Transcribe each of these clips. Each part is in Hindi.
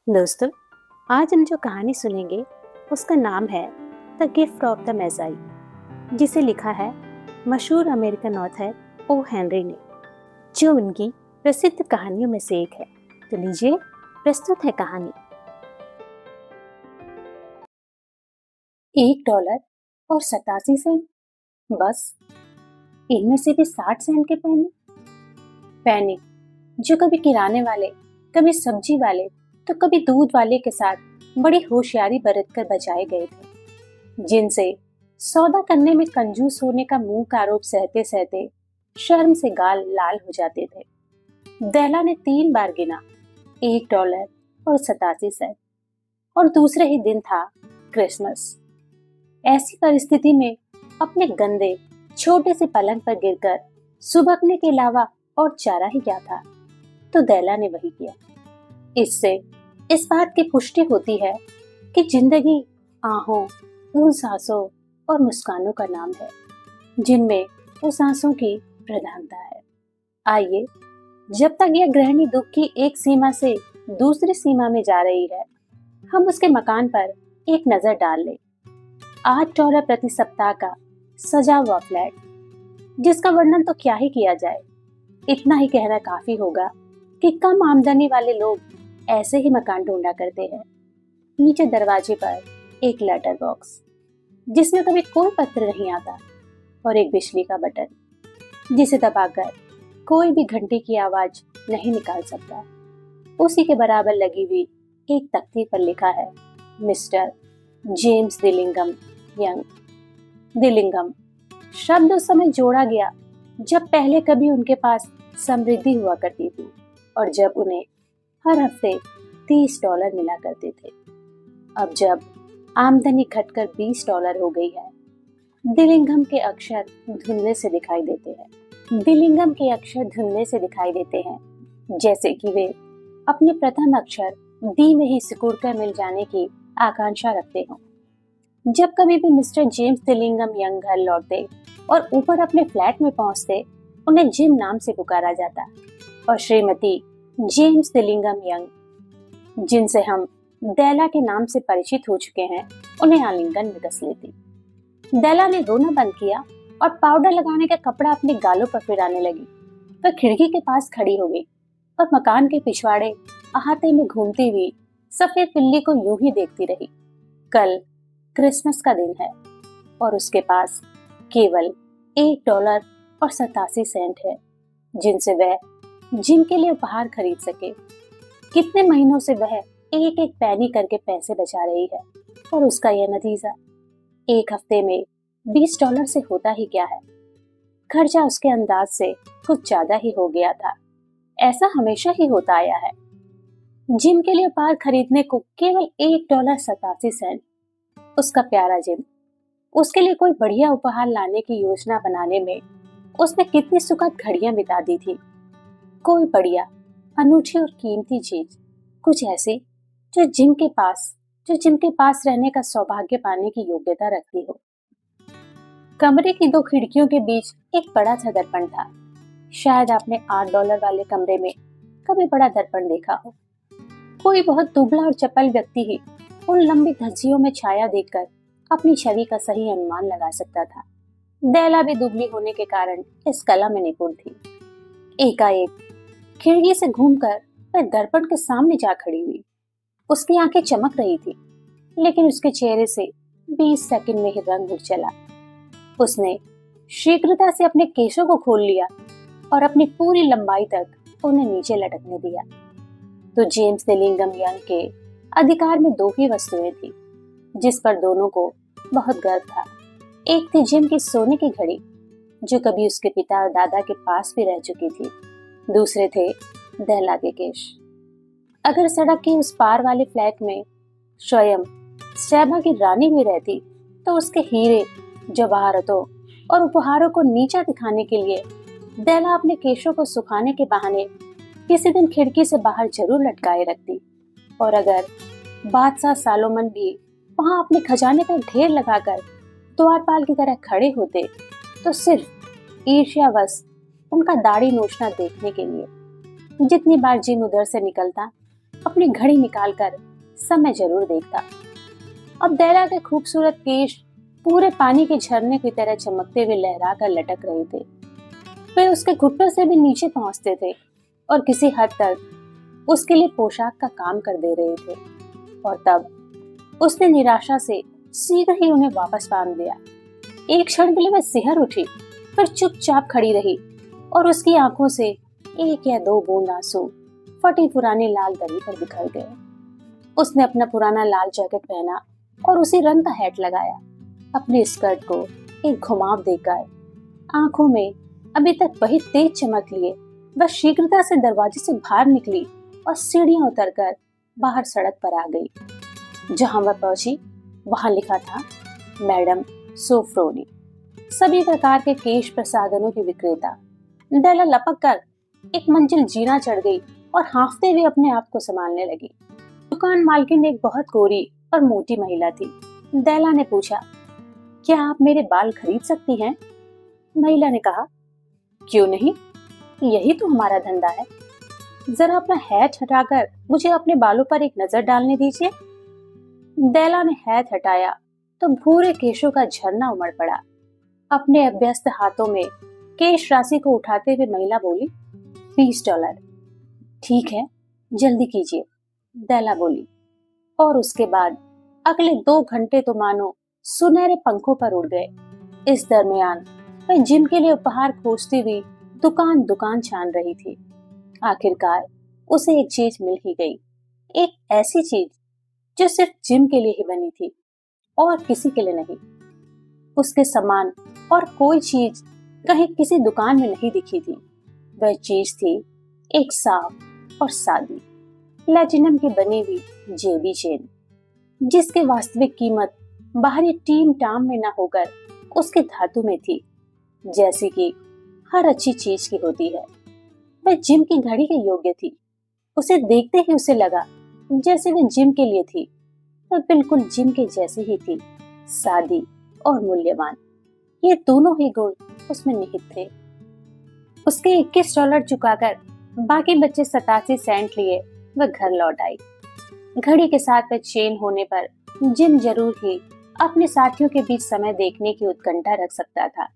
दोस्तों, आज हम जो कहानी सुनेंगे उसका नाम है द गिफ्ट ऑफ द मेजाई, जिसे लिखा है मशहूर अमेरिकन ऑथर ओ हेनरी ने, जो उनकी प्रसिद्ध कहानियों में से एक है। तो लीजिए, प्रस्तुत है कहानी। $1 और 87 सेंट, बस इनमें से भी 60 सेंट के पैनी जो कभी किराने वाले, कभी सब्जी वाले, तो कभी दूध वाले के साथ बड़ी होशियारी बरतकर बचाए गए थे, जिनसे सौदा करने में कंजूस होने का मुंह का आरोप सहते सहते शर्म से गाल लाल हो जाते थे। दैला ने 3 बार गिना, $1 और 87 सेंट, और दूसरे ही दिन था क्रिसमस। ऐसी परिस्थिति में अपने गंदे छोटे से पलंग पर गिरकर सुबकने के अलावा और चारा ही क्या था, तो दैला ने वही किया। इससे इस बात की पुष्टि होती है कि जिंदगी आहों, उन सांसों और मुस्कानों का नाम है जिनमें वो सांसों की प्रधानता है। आइए, जब तक यह गृहिणी दुख की एक सीमा से दूसरी सीमा में जा रही है, हम उसके मकान पर एक नजर डाल लें। $8 प्रति सप्ताह का सजा हुआ फ्लैट, जिसका वर्णन तो क्या ही किया जाए। इतना ही कहना काफी होगा कि कम आमदनी वाले लोग ऐसे ही मकान ढूंढा करते हैं। नीचे दरवाजे पर एक लेटर बॉक्स, जिसमें कभी कोई पत्र नहीं आता, और एक बिजली का बटन, जिसे दबाकर कोई भी घंटी की आवाज नहीं निकाल सकता। उसी के बराबर लगी हुई एक तख्ती पर लिखा है, मिस्टर जेम्स दिलिंगम यंग। दिलिंगम शब्द उस समय जोड़ा गया जब पहले कभी उनके पास समृद्धि हुआ करती थी, और जब उन्हें हर हफ्ते $30 मिला करते थे। अब जब आमदनी घटकर $20 हो गई है, दिलिंगम के अक्षर धुंधले से दिखाई देते हैं, जैसे कि वे अपने प्रथम अक्षर डी में ही सिकुड़कर मिल जाने की आकांक्षा रखते हों। जब कभी भी मिस्टर जेम्स दिलिंगम यंग घर लौटते और ऊपर अपने फ्लैट में पहुंचते, उन्हें जिम नाम से पुकारा जाता, और श्रीमती जेम्स दिलिंगम यंग, जिनसे हम दैला के नाम से परिचित हो चुके हैं, उन्हें आलिंगन में कस लेती। दैला ने रोना बंद किया और पाउडर लगाने का कपड़ा अपने गालों पर फिराने लगी। वह खिड़की के पास खड़ी हो गई और मकान के पिछवाड़े अहाते में घूमती हुई सफेद बिल्ली को यूं ही देखती रही। कल क्रिसमस का दिन है और उसके पास केवल $1 और 87 सेंट है, जिनसे वह जिम के लिए उपहार खरीद सके। कितने महीनों से वह एक एक पैनी करके पैसे बचा रही है, और उसका यह नतीजा, एक हफ्ते में $20 से होता ही क्या है। खर्चा उसके अंदाज से कुछ ज्यादा ही हो गया था। ऐसा हमेशा ही होता आया है। जिम के लिए उपहार खरीदने को केवल $1 87 सेंट। उसका प्यारा जिम, उसके लिए कोई बढ़िया उपहार लाने की योजना बनाने में उसने कितनी सुखद घड़ियां बिता दी थी। कोई बढ़िया, अनूठी और कीमती चीज, कुछ ऐसी जो जिम के पास रहने का सौभाग्य पाने की योग्यता रखती हो। कमरे की 2 खिड़कियों के बीच एक बड़ा सा दर्पण था। शायद आपने $8 वाले कमरे में कभी बड़ा दर्पण देखा हो। कोई बहुत दुबला और चपल व्यक्ति ही उन लंबी धज्जियों में छाया देखकर अपनी छवि का सही अनुमान लगा सकता था। दैला भी दुबली होने के कारण इस कला में निपुण थी। एकाएक खिड़की से घूमकर वह दर्पण के सामने जा खड़ी हुई। उसकी आंखें चमक रही थी, लेकिन उसके चेहरे से 20 सेकंड में ही रंग उड़ चला। उसने शीघ्रता से अपने केशों को खोल लिया और अपनी पूरी लंबाई तक उन्हें नीचे लटकने दिया। तो जेम्स दिलिंगम यंग के अधिकार में 2 ही वस्तुएं थी, जिस पर दोनों को बहुत गर्व था। एक थी जिम की सोने की घड़ी, जो कभी उसके पिता और दादा के पास भी रह चुकी थी। दूसरे थे दैला के केश। अगर सड़क के उस पार वाले फ्लैट में स्वयं शैबा की रानी भी रहती, तो उसके हीरे, जवाहरतों और उपहारों को नीचा दिखाने के लिए दैला अपने केशों को सुखाने के बहाने किसी दिन खिड़की से बाहर जरूर लटकाए रखती। और अगर बादशाह सालोमन भी वहां अपने खजाने का ढेर लगाकर द्वारपाल की तरह खड़े होते, तो सिर्फ ईर्ष्यावश उनका दाढ़ी नोचना देखने के लिए। जितनी बार जिम उधर से निकलता, अपनी घड़ी निकालकर समय जरूर देखता। अब दैला के खूबसूरत केश पूरे पानी के झरने की तरह चमकते हुए लहरा कर लटक रहे थे। वे उसके घुटनों से भी नीचे पहुंचते थे और किसी हद तक उसके लिए पोशाक का काम कर दे रहे थे। और तब उसने निराशा से शीघ्र ही उन्हें वापस बांध दिया। एक क्षण के लिए वह सिहर उठी, फिर चुपचाप खड़ी रही और उसकी आंखों से एक या दो बूंद आंसू फटी पुरानी लाल दरी पर बिखर गए। उसने अपना पुराना लाल जैकेट पहना और उसी रंग का हैट लगाया। अपने स्कर्ट को एक घुमाव देकर आंखों में अभी तक वही तेज चमक लिए वह शीघ्रता से दरवाजे से बाहर निकली और सीढ़ियां उतरकर बाहर सड़क पर आ गई। जहां वह पहुंची वहां लिखा था मैडम सोफ्रोनी, सभी प्रकार के केश प्रसाधनों की विक्रेता। दैला लपक कर एक मंजिल जीना चढ़ गई और हाँफते हुए अपने आप को संभालने लगी। दुकान मालकिन एक बहुत गोरी और मोटी महिला थी। दैला ने पूछा, क्या आप मेरे बाल खरीद सकती हैं? महिला ने कहा, क्यों नहीं, यही तो हमारा धंधा है। जरा अपना हैट हटाकर मुझे अपने बालों पर एक नजर डालने दीजिए। दैला ने हैट हटाया तो भूरे केशों का झरना उमड़ पड़ा। अपने अभ्यस्त हाथों में केश राशि को उठाते हुए महिला बोली, $20। ठीक है, जल्दी कीजिए, दैला बोली। और उसके बाद अगले 2 घंटे तो मानो सुनहरे पंखों पर उड़ गए। इस दरमियान वह जिम के लिए उपहार खोजती हुई दुकान दुकान छान रही थी। आखिरकार उसे एक चीज मिल ही गई, एक ऐसी चीज जो सिर्फ जिम के लिए ही बनी थी और किसी के लिए नहीं। उसके समान और कोई चीज कहीं किसी दुकान में नहीं दिखी थी। वह चीज थी एक साफ और सादी प्लैटिनम की बनी हुई जेबी चेन, जिसकी वास्तविक कीमत बाहरी टीम टाम में न होकर उसके धातु में थी, जैसी कि हर अच्छी चीज की होती है। वह जिम की घड़ी के योग्य थी। उसे देखते ही उसे लगा जैसे वह जिम के लिए थी। वह बिल्कुल जिम के जैसी ही थी, सादी और मूल्यवान। ये दोनों ही गुण उसमें निहित थे। उसके $21 चुकाकर बाकी बचे 87 सेंट लिए वह घर लौट आई। घड़ी के साथ वह चेन होने पर जिम जरूर ही अपने साथियों के बीच समय देखने की उत्कंठा रख सकता था।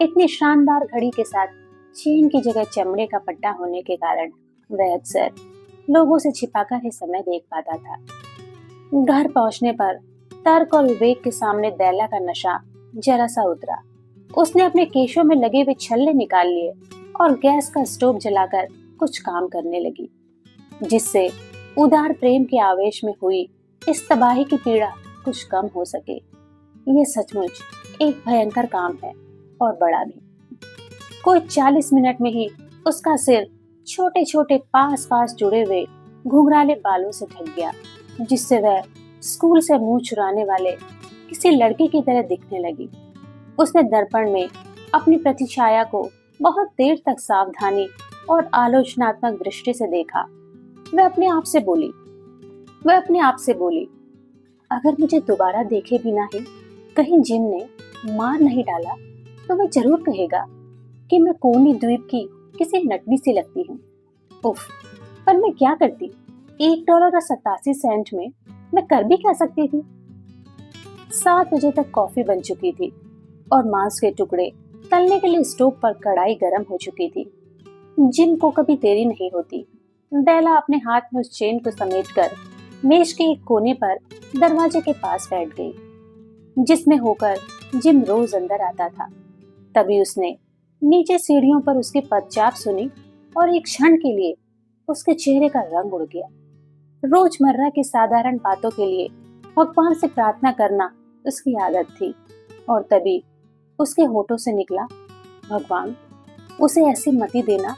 इतनी शानदार घड़ी के साथ चेन की जगह चमड़े का पट्टा होने के कारण वह अक्सर लोगों से छिपाकर ही समय देख पाता था। घर पहुंचने पर तर्क और विवेक के सामने दैला का नशा जरा सा उतरा। उसने अपने केशों में लगे हुए छल्ले निकाल लिए और गैस का स्टोव जलाकर कुछ काम करने लगी, जिससे उदार प्रेम के आवेश में हुई इस तबाही की पीड़ा कुछ कम हो सके। ये सचमुच एक भयंकर काम है और बड़ा भी। कोई 40 मिनट में ही उसका सिर छोटे छोटे पास पास जुड़े हुए घुंघराले बालों से ढक गया, जिससे वह स्कूल से मुंह चुराने वाले किसी लड़के की तरह दिखने लगी। उसने दर्पण में अपनी प्रतिछाया को बहुत देर तक सावधानी और आलोचनात्मक दृष्टि से देखा। वह अपने आप से बोली, अगर मुझे दोबारा देखे बिना ही कहीं जिम ने मार नहीं डाला तो वह जरूर कहेगा कि मैं कोनी द्वीप की किसी नटनी सी लगती हूँ। उफ, पर मैं क्या करती? $1.87 में मैं कर भी क्या सकती थी? 7 बजे तक कॉफी बन चुकी थी और मांस के टुकड़े तलने के लिए स्टोव पर कढ़ाई गर्म हो चुकी थी। जिम को कभी देरी नहीं होती। दैला अपने हाथ में उस चेन को समेटकर मेज के एक कोने पर दरवाजे के पास बैठ गई, जिसमें होकर जिम रोज अंदर आता था। तभी उसने नीचे सीढ़ियों पर उसकी पदचाप सुनी और एक क्षण के लिए उसके चेहरे का रंग उड़ गया। रोजमर्रा की साधारण बातों के लिए भगवान से प्रार्थना करना उसकी आदत थी और तभी उसके होठों से निकला, भगवान उसे ऐसी मति देना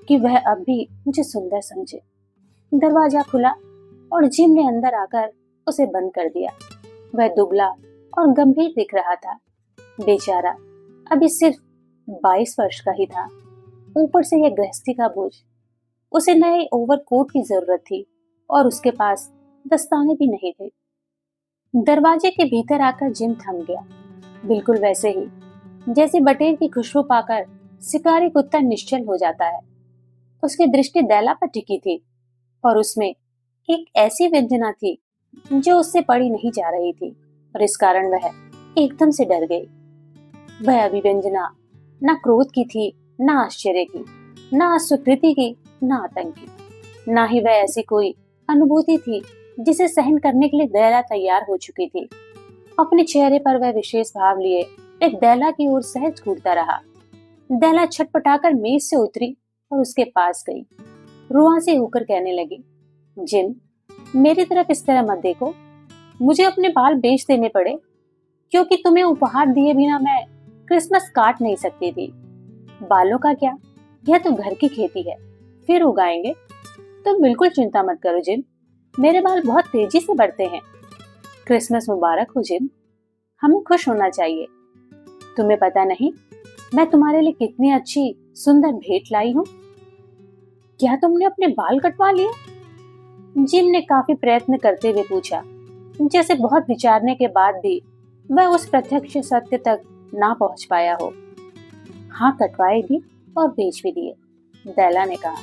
कि वह अब भी मुझे सुंदर समझे। दरवाजा खुला और जिम ने अंदर आकर उसे बंद कर दिया। वह दुबला और गंभीर दिख रहा था। बेचारा अभी सिर्फ 22 वर्ष का ही था। ऊपर से यह गृहस्थी का बोझ। उसे नए ओवरकोट की जरूरत थी और उसके पास दस्ताने भी नहीं थे। दरवाजे के भीतर आकर जिम थम गया, बिल्कुल वैसे ही जैसे बटेर की खुशबू पाकर शिकारी कुत्ता निश्चल हो जाता है। उसकी दृष्टि दैला पर टिकी थी और उसमें एक ऐसी व्यंजना थी जो उससे पढ़ी नहीं जा रही थी और इस कारण वह एकदम से डर गई। वह अभिव्यंजना न क्रोध की थी, न आश्चर्य की, न अस्वीकृति की, न आतंक की। न ही वह ऐसी कोई अनुभूति थी जिसे सहन करने के लिए दैला तैयार हो चुकी थी। अपने चेहरे पर वह विशेष भाव लिए एक दैला की ओर सहज घूरता रहा। दैला छटपटाकर मेज से उतरी और उसके पास गई। रुआंसी होकर कहने लगी, जिम, मेरी तरफ इस तरह मत देखो। मुझे अपने बाल बेच देने पड़े क्योंकि तुम्हें उपहार दिए बिना मैं क्रिसमस काट नहीं सकती थी। बालों का क्या, यह तो घर की खेती है, फिर उगाएंगे। तुम बिल्कुल चिंता मत करो जिम, मेरे बाल बहुत तेजी से बढ़ते हैं। क्रिसमस मुबारक हो जिम, हमें खुश होना चाहिए। तुम्हें पता नहीं मैं तुम्हारे लिए कितनी अच्छी सुंदर भेंट लाई हूँ। क्या तुमने अपने बाल कटवा लिए? जिम ने काफी प्रयत्न करते हुए पूछा, जैसे बहुत विचारने के बाद भी वह उस प्रत्यक्ष सत्य तक ना पहुंच पाया हो। हाँ, कटवाए भी और बेच भी दिए, दैला ने कहा।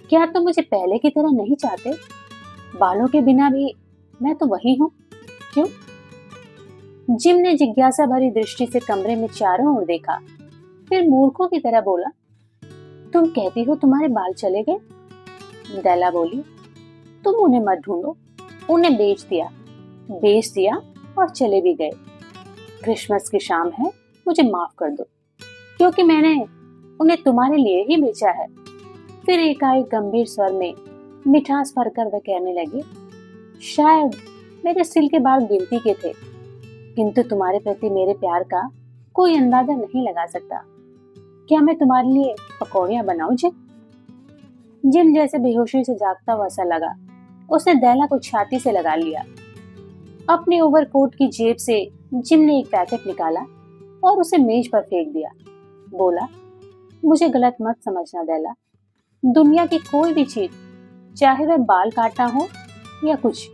क्या तुम मुझे पहले की तरह नहीं चाहते? बालों के बिना भी मैं तो वही हूँ, क्यों? जिम ने जिज्ञासा भरी दृष्टि से कमरे में चारों ओर देखा, फिर मूर्खों की तरह बोला, तुम कहती हो तुम्हारे बाल चले गए? दैला बोली, तुम उन्हें मत ढूंढो, उन्हें बेच दिया और चले भी गए। क्रिसमस की शाम है, मुझे माफ कर दो क्योंकि मैंने उन्हें तुम्हारे लिए ही बेचा है। फिर एकाएक गंभीर स्वर में मिठास भरकर वह कहने लगी, शायद मेरे सिल के बाल गिनती के थे, किंतु तुम्हारे प्रति मेरे प्यार का कोई अंदाजा नहीं लगा सकता। क्या मैं तुम्हारे लिए पकौड़ियां बनाऊं जिम? जिम जैसे बेहोशी से जागता हुआ सा लगा। उसने दैला को छाती से लगा लिया। अपने ओवरकोट की जेब से जिम ने एक पैकेट निकाला और उसे मेज पर फेंक दिया। बोला, मुझे गलत मत समझना दैला, दुनिया की कोई भी चीज, चाहे वह बाल काटना हो या कुछ,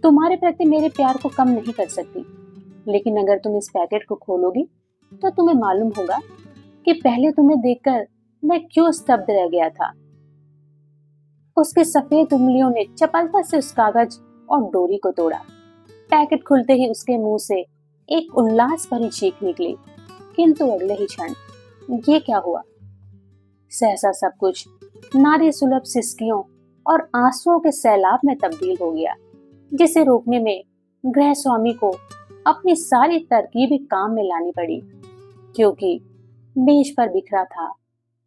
तुम्हारे प्रति मेरे प्यार को कम नहीं कर सकती। लेकिन अगर तुम इस पैकेट को खोलोगी तो तुम्हें मालूम होगा कि पहले तुम्हें देखकर मैं क्यों स्तब्ध रह गया था। उसके सफेद उंगलियों ने चपलता से उस कागज और डोरी को तोड़ा। पैकेट खुलते ही उसके मुंह से एक उल्लास भरी चीख निकली, किंतु अगले ही क्षण ये क्या हुआ? सहसा सब कुछ नारी सुलभ सिसकियों और आंसुओं के सैलाब में तब्दील हो गया, जिसे रोकने में गृह स्वामी को अपनी सारी तरकीबें काम में लानी पड़ी, क्योंकि मेज पर बिखरा था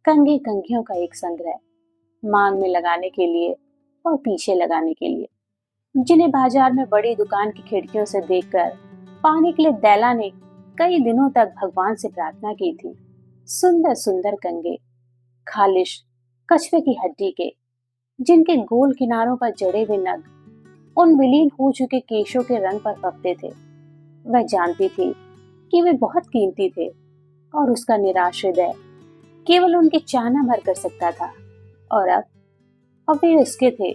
कंघी कंघियों का एक संग्रह, मांग में लगाने के लिए और पीछे लगाने के लिए, जिन्हें बाजार में बड़ी दुकान की खिड़कियों से देखकर पाने के लिए दैला ने कई दिनों तक भगवान से प्रार्थना की थी। सुंदर सुंदर कंघे, खालिश कछुए की हड्डी के, जिनके गोल किनारों पर जड़े हुए नग उन विलीन हो चुके केशों के रंग पर फपते थे। वह जानती थी कि वे बहुत कीमती थे और उसका निराश हृदय केवल उनकी चाहना भर कर सकता था। और अब वे उसके थे,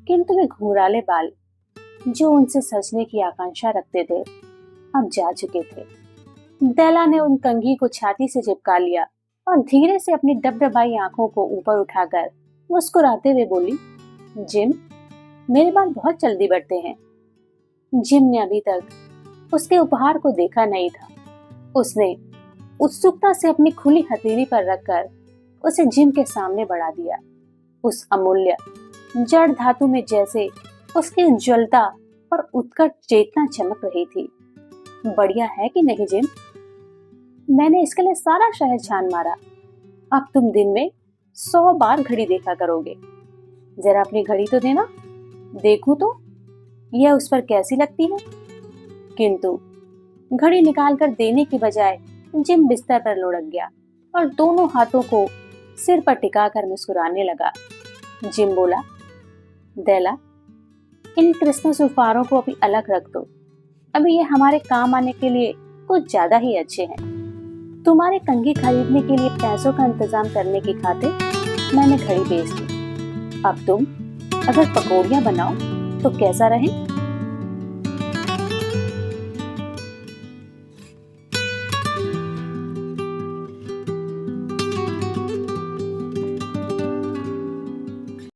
किंतु वे घुंघराले बाल जो उनसे सजने की आकांक्षा रखते थे अब जा चुके थे। दैला ने उन कंघी को छाती से चिपका लिया और धीरे से अपनी डबडबाई आंखों को ऊपर उठाकर मुस्कुराते हुए बोली, जिम, मेरे बाल बहुत जल्दी बढ़ते हैं। जिम ने अभी तक उसके उपहार को देखा नहीं था। उसने उत्सुकता से अपनी खुली हथेली पर रखकर उसे जिम के सामने बढ़ा दिया। उस अमूल्य जड़ धातु में जैसे उसकी उज्ज्वलता और उत्कट चेतना चमक रही थी। बढ़िया है कि नहीं जिम? मैंने इसके लिए सारा शहर छान मारा। अब तुम दिन में 100 बार घड़ी देखा करोगे। जरा अपनी घड़ी तो देना, देखूं तो यह उस पर कैसी लगती है। किंतु घड़ी निकालकर देने की बजाय जिम बिस्तर पर लुढ़क गया और दोनों हाथों को सिर पर टिकाकर मुस्कुराने लगा। जिम बोला, दैला, इन क्रिसमस उपहारों को अभी अलग रख दो। अभी ये हमारे काम आने के लिए कुछ ज्यादा ही अच्छे हैं। तुम्हारे कंघी खरीदने के लिए पैसों का इंतजाम करने की खातिर मैंने घड़ी बेच दी। अब तुम अगर पकौड़ियां बनाओ तो कैसा रहे?